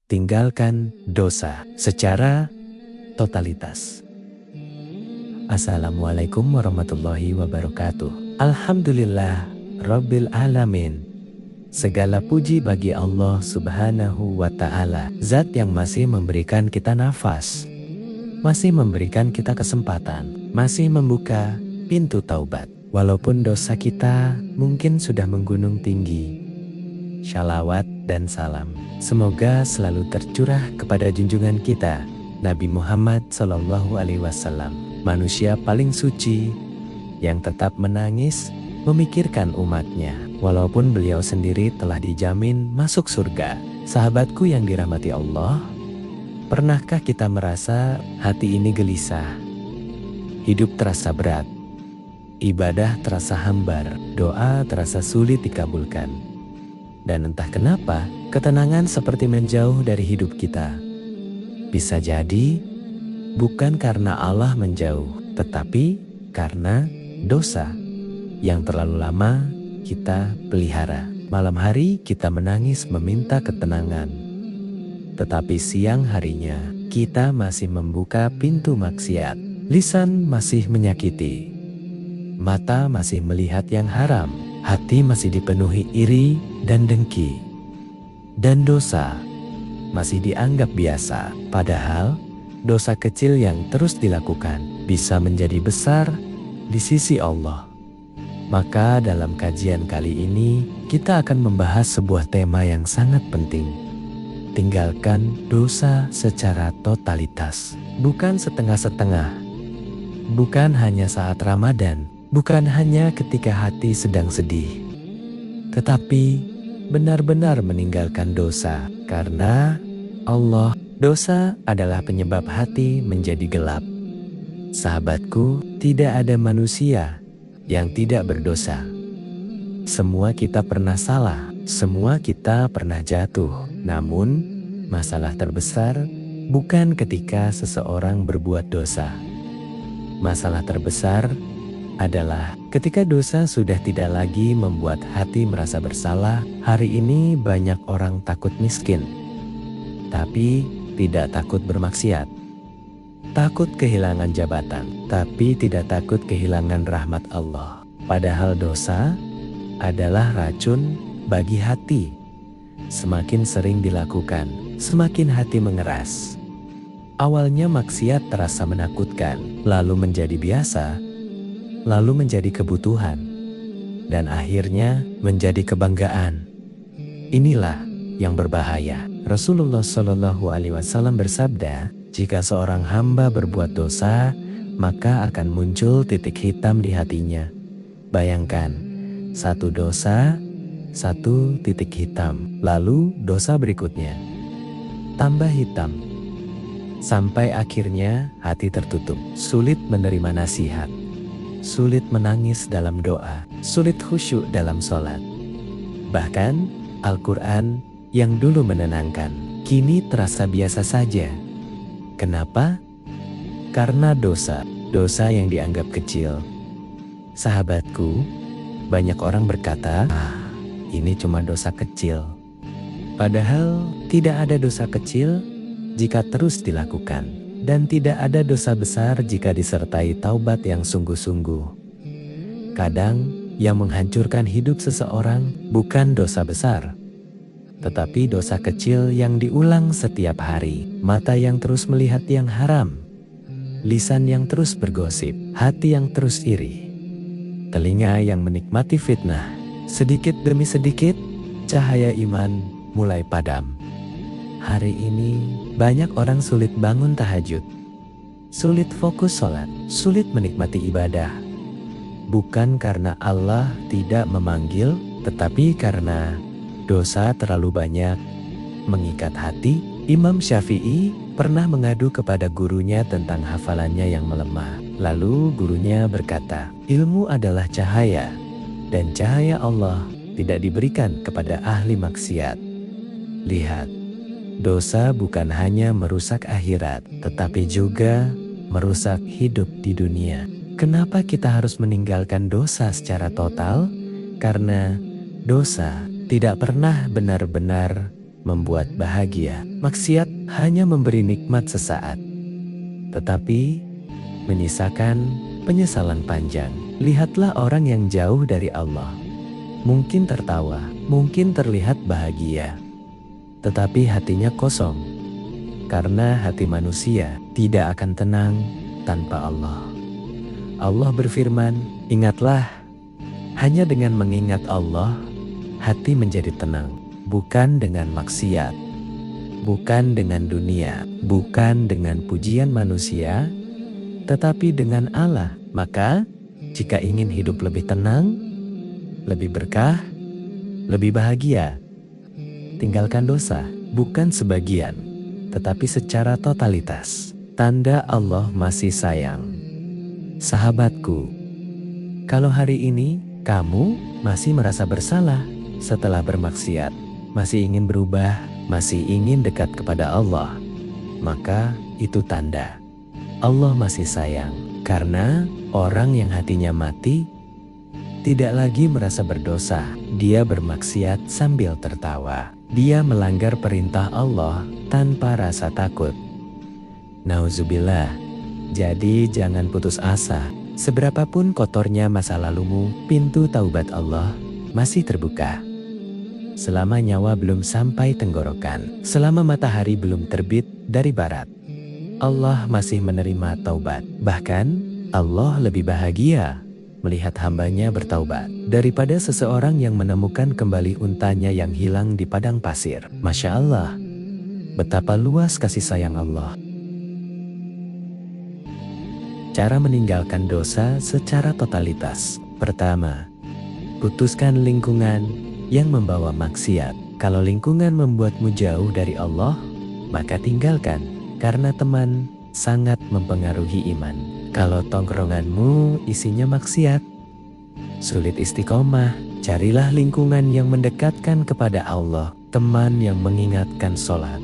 tinggalkan dosa secara totalitas. Assalamualaikum warahmatullahi wabarakatuh. Alhamdulillah Rabbil Alamin. Segala puji bagi Allah Subhanahu wa Ta'ala, Zat yang masih memberikan kita nafas, masih memberikan kita kesempatan, masih membuka pintu taubat. Walaupun dosa kita mungkin sudah menggunung tinggi, shalawat dan salam semoga selalu tercurah kepada junjungan kita Nabi Muhammad SAW, manusia paling suci yang tetap menangis memikirkan umatnya walaupun beliau sendiri telah dijamin masuk surga. Sahabatku yang dirahmati Allah, pernahkah kita merasa hati ini gelisah, hidup terasa berat, ibadah terasa hambar, doa terasa sulit dikabulkan, dan entah kenapa ketenangan seperti menjauh dari hidup kita? Bisa jadi bukan karena Allah menjauh, tetapi karena dosa yang terlalu lama kita pelihara. Malam hari kita menangis meminta ketenangan, tetapi siang harinya kita masih membuka pintu maksiat. Lisan masih menyakiti, mata masih melihat yang haram, hati masih dipenuhi iri dan dengki, dan dosa masih dianggap biasa. Padahal dosa kecil yang terus dilakukan bisa menjadi besar di sisi Allah. Maka dalam kajian kali ini kita akan membahas sebuah tema yang sangat penting. Tinggalkan dosa secara totalitas, bukan setengah-setengah, bukan hanya saat Ramadan, bukan hanya ketika hati sedang sedih, tetapi benar-benar meninggalkan dosa. Karena Allah, dosa adalah penyebab hati menjadi gelap. Sahabatku, tidak ada manusia yang tidak berdosa. Semua kita pernah salah, semua kita pernah jatuh. Namun, masalah terbesar bukan ketika seseorang berbuat dosa. Masalah terbesar adalah ketika dosa sudah tidak lagi membuat hati merasa bersalah. Hari ini banyak orang takut miskin, tapi tidak takut bermaksiat. Takut kehilangan jabatan, tapi tidak takut kehilangan rahmat Allah. Padahal dosa adalah racun bagi hati. Semakin sering dilakukan, semakin hati mengeras. Awalnya maksiat terasa menakutkan, lalu menjadi biasa, lalu menjadi kebutuhan, dan akhirnya menjadi kebanggaan. Inilah yang berbahaya. Rasulullah SAW bersabda, jika seorang hamba berbuat dosa, maka akan muncul titik hitam di hatinya. Bayangkan, satu dosa, satu titik hitam. Lalu dosa berikutnya, tambah hitam. Sampai akhirnya hati tertutup, sulit menerima nasihat, sulit menangis dalam doa, sulit khusyuk dalam sholat. Bahkan Al-Quran yang dulu menenangkan, kini terasa biasa saja. Kenapa? Karena dosa yang dianggap kecil. Sahabatku, banyak orang berkata, ini cuma dosa kecil. Padahal tidak ada dosa kecil jika terus dilakukan, dan tidak ada dosa besar jika disertai taubat yang sungguh-sungguh. Kadang yang menghancurkan hidup seseorang bukan dosa besar, tetapi dosa kecil yang diulang setiap hari. Mata yang terus melihat yang haram, lisan yang terus bergosip, hati yang terus iri, telinga yang menikmati fitnah. Sedikit demi sedikit, cahaya iman mulai padam. Hari ini banyak orang sulit bangun tahajud, sulit fokus sholat, sulit menikmati ibadah. Bukan karena Allah tidak memanggil, tetapi karena dosa terlalu banyak mengikat hati. Imam Syafi'i pernah mengadu kepada gurunya tentang hafalannya yang melemah. Lalu gurunya berkata, ilmu adalah cahaya, dan cahaya Allah tidak diberikan kepada ahli maksiat. Lihat, dosa bukan hanya merusak akhirat, tetapi juga merusak hidup di dunia. Kenapa kita harus meninggalkan dosa secara total? Karena dosa tidak pernah benar-benar membuat bahagia. Maksiat hanya memberi nikmat sesaat, tetapi menyisakan penyesalan panjang. Lihatlah orang yang jauh dari Allah. Mungkin tertawa, mungkin terlihat bahagia, tetapi hatinya kosong. Karena hati manusia tidak akan tenang tanpa Allah. Allah berfirman, ingatlah, hanya dengan mengingat Allah, hati menjadi tenang. Bukan dengan maksiat, bukan dengan dunia, bukan dengan pujian manusia, tetapi dengan Allah. Maka, jika ingin hidup lebih tenang, lebih berkah, lebih bahagia, tinggalkan dosa, bukan sebagian, tetapi secara totalitas. Tanda Allah masih sayang. Sahabatku, kalau hari ini kamu masih merasa bersalah setelah bermaksiat, masih ingin berubah, masih ingin dekat kepada Allah, maka itu tanda Allah masih sayang. Karena orang yang hatinya mati tidak lagi merasa berdosa. Dia bermaksiat sambil tertawa. Dia melanggar perintah Allah tanpa rasa takut. Nauzubillah. Jadi jangan putus asa. Seberapapun kotornya masa lalumu, pintu taubat Allah masih terbuka. Selama nyawa belum sampai tenggorokan, selama matahari belum terbit dari barat, Allah masih menerima taubat. Bahkan Allah lebih bahagia melihat hambanya bertaubat daripada seseorang yang menemukan kembali untanya yang hilang di padang pasir. Masya Allah, betapa luas kasih sayang Allah. Cara meninggalkan dosa secara totalitas. Pertama, putuskan lingkungan yang membawa maksiat. Kalau lingkungan membuatmu jauh dari Allah, maka tinggalkan, karena teman sangat mempengaruhi iman. Kalau tongkronganmu isinya maksiat, sulit istiqomah, carilah lingkungan yang mendekatkan kepada Allah. Teman yang mengingatkan sholat,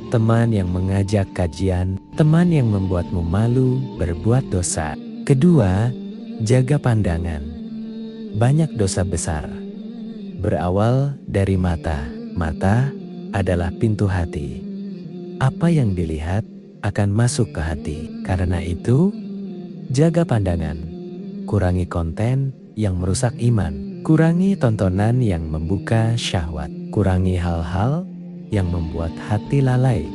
teman yang mengajak kajian, teman yang membuatmu malu berbuat dosa. Kedua, jaga pandangan. Banyak dosa besar berawal dari mata. Mata adalah pintu hati. Apa yang dilihat akan masuk ke hati. Karena itu, jaga pandangan. Kurangi konten yang merusak iman. Kurangi tontonan yang membuka syahwat. Kurangi hal-hal yang membuat hati lalai.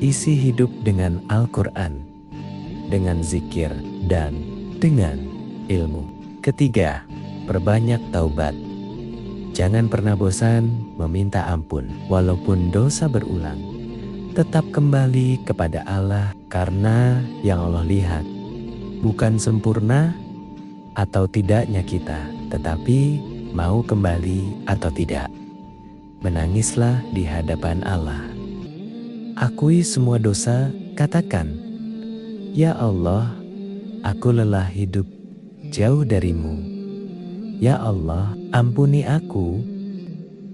Isi hidup dengan Al-Quran, dengan zikir, dan dengan ilmu. Ketiga, perbanyak taubat. Jangan pernah bosan meminta ampun. Walaupun dosa berulang, tetap kembali kepada Allah, karena yang Allah lihat bukan sempurna atau tidaknya kita, tetapi mau kembali atau tidak. Menangislah di hadapan Allah. Akui semua dosa, katakan, ya Allah, aku lelah hidup jauh darimu. Ya Allah, ampuni aku.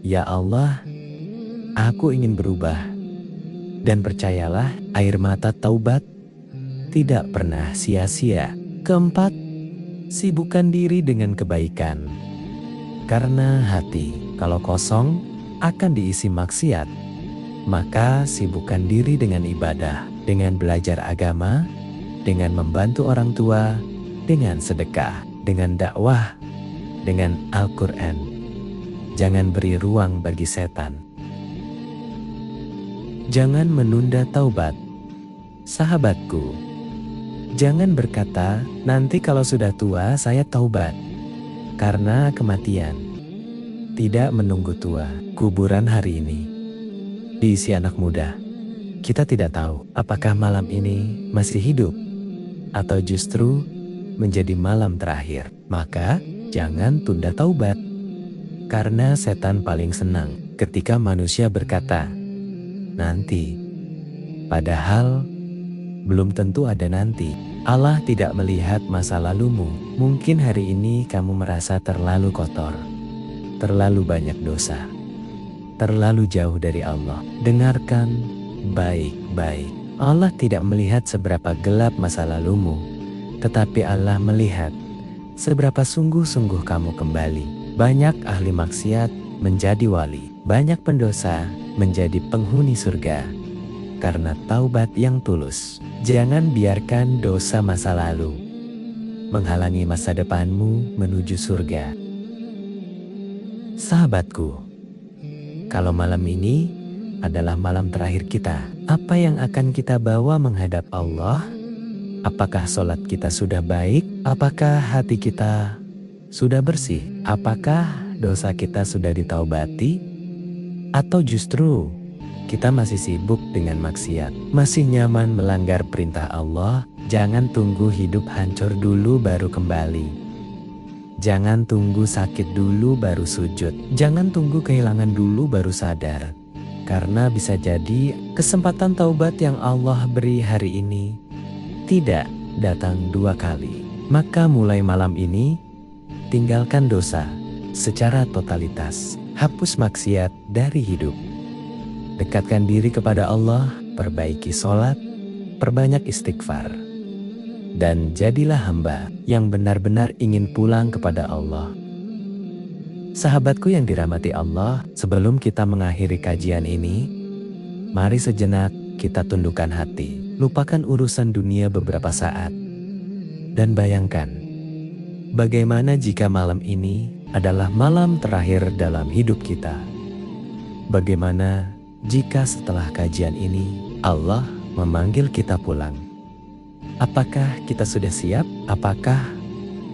Ya Allah, aku ingin berubah. Dan percayalah, air mata taubat tidak pernah sia-sia. Keempat, sibukkan diri dengan kebaikan. Karena hati kalau kosong akan diisi maksiat. Maka sibukkan diri dengan ibadah, dengan belajar agama, dengan membantu orang tua, dengan sedekah, dengan dakwah, dengan Al-Quran. Jangan beri ruang bagi setan. Jangan menunda taubat. Sahabatku, jangan berkata, nanti kalau sudah tua saya taubat. Karena kematian tidak menunggu tua. Kuburan hari ini diisi anak muda. Kita tidak tahu apakah malam ini masih hidup atau justru menjadi malam terakhir. Maka jangan tunda taubat. Karena setan paling senang ketika manusia berkata, nanti. Padahal belum tentu ada nanti. Allah tidak melihat masa lalumu. Mungkin hari ini kamu merasa terlalu kotor, terlalu banyak dosa, terlalu jauh dari Allah. Dengarkan baik-baik. Allah tidak melihat seberapa gelap masa lalumu, tetapi Allah melihat seberapa sungguh-sungguh kamu kembali. Banyak ahli maksiat menjadi wali. Banyak pendosa menjadi penghuni surga karena taubat yang tulus. Jangan biarkan dosa masa lalu menghalangi masa depanmu menuju surga. Sahabatku, kalau malam ini adalah malam terakhir kita, apa yang akan kita bawa menghadap Allah? Apakah sholat kita sudah baik? Apakah hati kita sudah bersih? Apakah dosa kita sudah ditaubati? Atau justru kita masih sibuk dengan maksiat, masih nyaman melanggar perintah Allah? Jangan tunggu hidup hancur dulu baru kembali. Jangan tunggu sakit dulu baru sujud. Jangan tunggu kehilangan dulu baru sadar. Karena bisa jadi kesempatan taubat yang Allah beri hari ini tidak datang dua kali. Maka mulai malam ini, tinggalkan dosa secara totalitas. Hapus maksiat dari hidup. Dekatkan diri kepada Allah, perbaiki sholat, perbanyak istighfar. Dan jadilah hamba yang benar-benar ingin pulang kepada Allah. Sahabatku yang dirahmati Allah, sebelum kita mengakhiri kajian ini, mari sejenak kita tundukkan hati, lupakan urusan dunia beberapa saat. Dan bayangkan, bagaimana jika malam ini adalah malam terakhir dalam hidup kita? Bagaimana jika setelah kajian ini Allah memanggil kita pulang? Apakah kita sudah siap? Apakah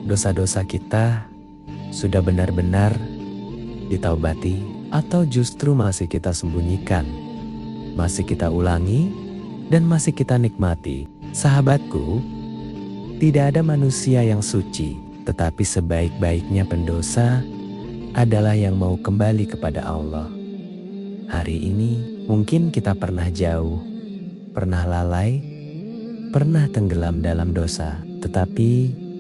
dosa-dosa kita sudah benar-benar ditaubati? Atau justru masih kita sembunyikan, masih kita ulangi, dan masih kita nikmati? Sahabatku, tidak ada manusia yang suci, tetapi sebaik-baiknya pendosa adalah yang mau kembali kepada Allah. Hari ini mungkin kita pernah jauh, pernah lalai, pernah tenggelam dalam dosa. Tetapi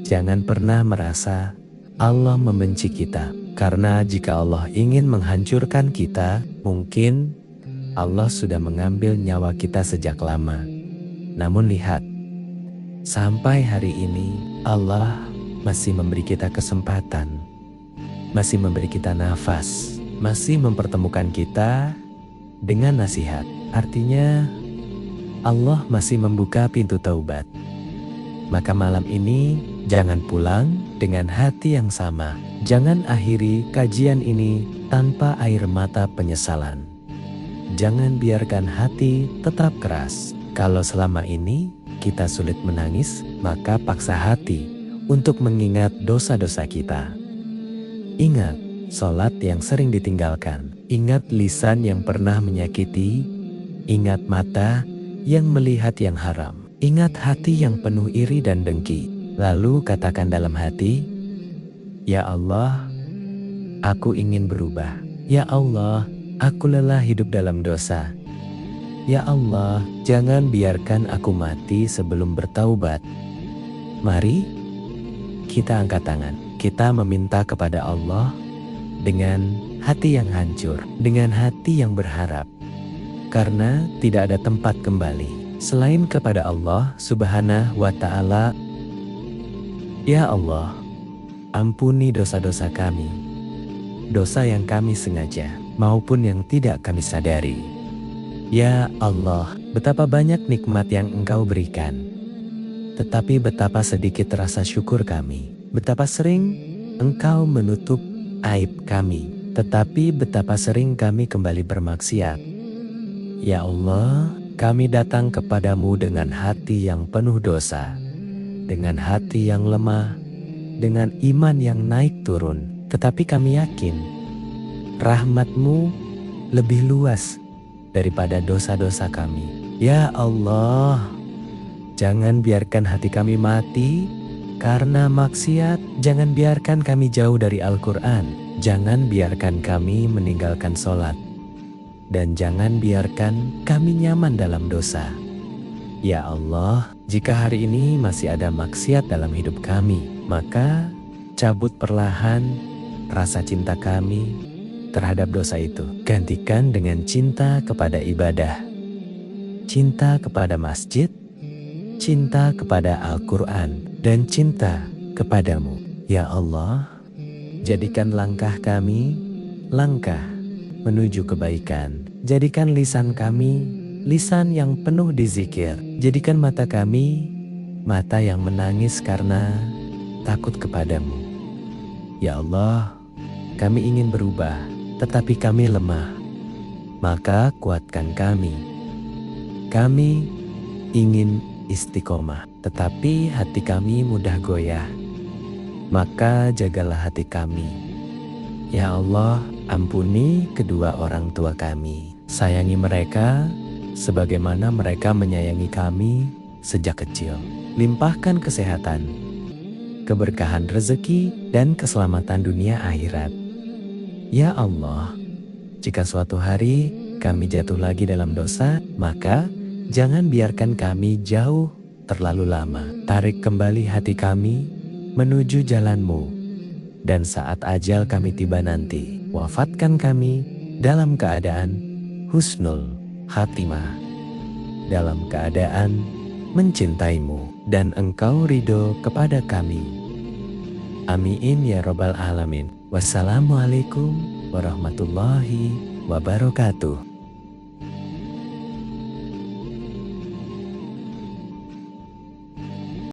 jangan pernah merasa Allah membenci kita. Karena jika Allah ingin menghancurkan kita, mungkin Allah sudah mengambil nyawa kita sejak lama. Namun lihat, sampai hari ini Allah masih memberi kita kesempatan, masih memberi kita nafas, masih mempertemukan kita dengan nasihat. Artinya Allah masih membuka pintu taubat. Maka malam ini jangan pulang dengan hati yang sama. Jangan akhiri kajian ini tanpa air mata penyesalan. Jangan biarkan hati tetap keras. Kalau selama ini kita sulit menangis, maka paksa hati untuk mengingat dosa-dosa kita. Ingat sholat yang sering ditinggalkan. Ingat lisan yang pernah menyakiti. Ingat mata yang melihat yang haram. Ingat hati yang penuh iri dan dengki. Lalu katakan dalam hati, Ya Allah, aku ingin berubah. Ya Allah, aku lelah hidup dalam dosa. Ya Allah, jangan biarkan aku mati sebelum bertaubat. Mari kita angkat tangan, kita meminta kepada Allah dengan hati yang hancur, dengan hati yang berharap. Karena tidak ada tempat kembali selain kepada Allah Subhanahu wa Ta'ala. Ya Allah, ampuni dosa-dosa kami, dosa yang kami sengaja maupun yang tidak kami sadari. Ya Allah, betapa banyak nikmat yang Engkau berikan, tetapi betapa sedikit rasa syukur kami. Betapa sering Engkau menutup aib kami, tetapi betapa sering kami kembali bermaksiat. Ya Allah, kami datang kepadamu dengan hati yang penuh dosa, dengan hati yang lemah, dengan iman yang naik turun. Tetapi kami yakin rahmat-Mu lebih luas daripada dosa-dosa kami. Ya Allah, jangan biarkan hati kami mati karena maksiat. Jangan biarkan kami jauh dari Al-Quran. Jangan biarkan kami meninggalkan sholat. Dan jangan biarkan kami nyaman dalam dosa. Ya Allah, jika hari ini masih ada maksiat dalam hidup kami, maka cabut perlahan rasa cinta kami terhadap dosa itu. Gantikan dengan cinta kepada ibadah, cinta kepada masjid, cinta kepada Al-Quran, dan cinta kepadamu. Ya Allah, jadikan langkah kami langkah menuju kebaikan. Jadikan lisan kami lisan yang penuh dizikir. Jadikan mata kami mata yang menangis karena takut kepadamu. Ya Allah, kami ingin berubah, tetapi kami lemah. Maka kuatkan kami. Kami ingin istiqomah, tetapi hati kami mudah goyah. Maka jagalah hati kami. Ya Allah, ampuni kedua orang tua kami. Sayangi mereka sebagaimana mereka menyayangi kami sejak kecil. Limpahkan kesehatan, keberkahan rezeki, dan keselamatan dunia akhirat. Ya Allah, jika suatu hari kami jatuh lagi dalam dosa, maka jangan biarkan kami jauh terlalu lama. Tarik kembali hati kami menuju jalan-Mu. Dan saat ajal kami tiba nanti, wafatkan kami dalam keadaan husnul khatimah, dalam keadaan mencintai-Mu dan Engkau ridho kepada kami. Amin ya Rabbal Alamin. Wassalamualaikum warahmatullahi wabarakatuh.